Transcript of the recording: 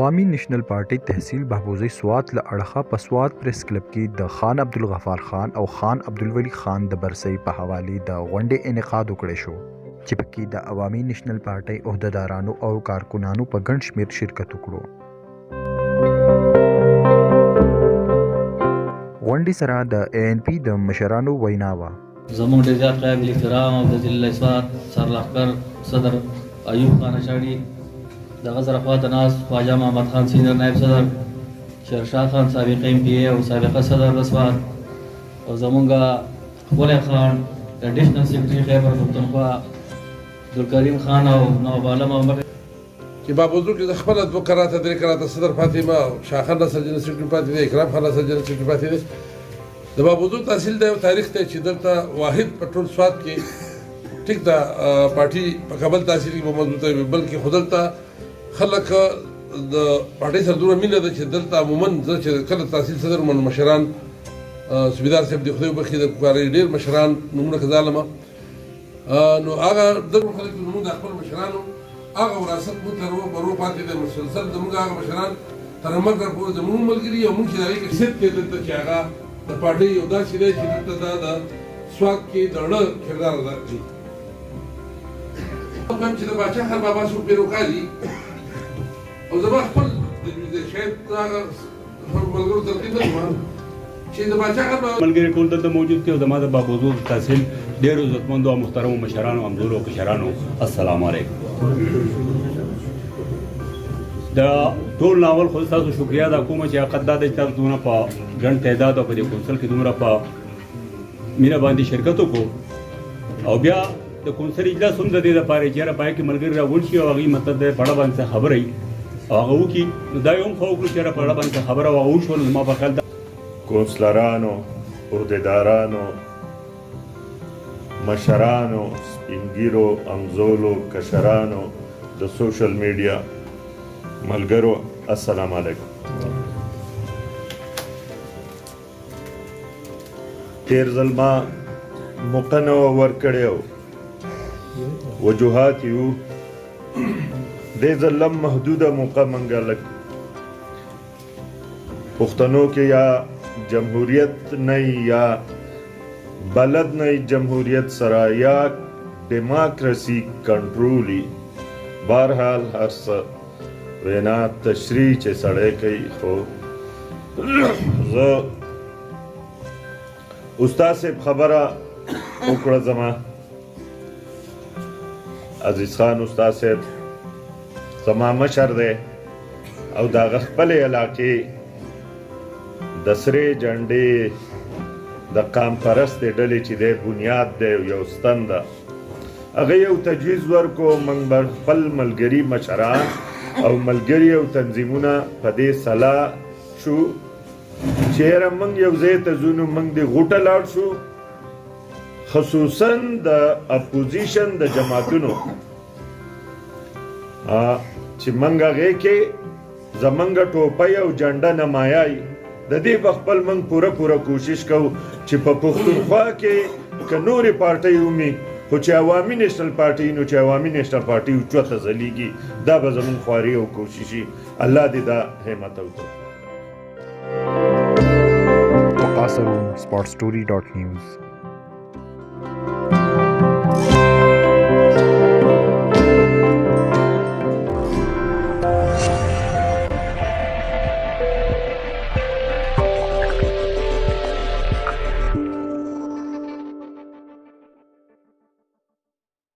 عوامي نیشنل پارټي تحصیل بهبوزي سوات له اړخه په سوات پریس کلب کې د خان عبدالغفار خان او خان عبدالولي خان د برسۍ په حوالې د غونډې انعقاد وکړی شو چې پکې د عوامي نیشنل پارټي عہدهدارانو او کارکونانو په ګڼ شمېر شرکت وکړو. غونډې سره د ANP د مشرانو وینا وه. زموږ ډېر زیات قابل احترام او د ضلع سوات سرلښکر صدر ایوب خان اشاړي، دغه سره خواته ناست خواجه محمد خان سینر نایب صدر، شیرشاه خان سابق MPA او سابقه صدر د سوات، او زمونږ ښکلی خان اډیشنل سیکرټري خیبر پښتونخوا عبدالکریم خان او نواب عالم او چې بابوزو کې د خپله 2 کراته 3 کراته صدر پاتې ما شاخان رسل جنرال سیکرټري پاتې دی، اکرام خان رسل جنرال سیکرټري پاتې دی. د بابوزو تحصیل د یو تاریخ دی چې دلته واحد په ټول سوات کې ټیک د پارټي په کابل تحصیل کې به مضبوطه وي، بلکې خو دلته خلک د پارټۍ سره دومره مینه ده چې دلته عموما زه چې کله تحصیل صدر وم مشران سوبیدار صاحب د خدای وبخښي د کاري ډېر مشران نومونه که ظالمه نو هغه دغه خلک نومونه د خپل مشرانو هغه وراثت موږ ته ورو پاتې دی مسلسل زموږ هغه مشران تر مرګه پورې زموږ ملګري او موږ چې د هغې کیسټ دی دلته چې هغه د پارټۍ یو داسې دی چې دلته دا د سوات کې د زړه کردار ادا کوي. چې د باچا خان بابا څوک پیروکار دي او زما خپل شاید هغه ملګرو ترتیب نه وم چې د باچا خان ملګري ټول دلته موجود دي او زما د بابوزو تحصیل ډېرو عزتمندو او محترمو مشرانو همزولو او کشرانو السلام علیکم. د ټول ناول خو تاسو شکریا ادا کوم چې حقیقت دا دی چې تاسو دومره په ګڼ تعداد او په دې کونسل کې دومره په مینه باندې شرکت وکړو او بیا د کونسل اجلاس هم د دې لپاره چې هغه پای کې ملګري راغونډ شي او هغوی مطلب د پړه باندې خبره وي او هغه وکړي نو دا یې هم ښه وکړو چې هغه پړه باندې خبره هغه وشول. زما په خیال کونسلرانو، عہدیدارانو، مشرانو، سپینګیرو، همزولو، کشرانو، د سوشل میډیا ملګرو السلام علیکم. تیر ځل ما موقع نه وه ورکړې وجوهات یو دې ځل هم محدوده موقع منګه لږ پښتنو کې یا جمهوریت نه یا بلد نه جمهوریت سره یا ډیموکراسي کنټرولي بهرحال هر څه وینا تشریح چې سړی کوي خو زه استاد صاحب خبره وکړه زما عزیز خان استاد صاحب زما مشر دی او د هغه خپلې علاقې د سرې جنډې د قام پرستې ډلې چې دی بنیاد دی یو ستن ده هغه یو تجویز ورکو موږ به خپل ملګري مشران او ملګري او تنظیمونه په دې سلا شو چې یاره موږ یو ځای ته ځو نو موږ د غوټه لاړ شو خصوصا د اپوزیشن د جماعتونو چې موږ هغې کې زموږ ټوپۍ او جنډه نمایای د دې په خپل موږ پوره کوشش کوو چې په پښتونخوا کې که نورې پارټۍ ومي خو چې عوامي نیشنل پارټي نو چې عوامي نیشنل پارټي اوچته ځلیږي دا به زموږ خواري او کوششي الله دې دا همت وکړي. وقاصرون sportstory.news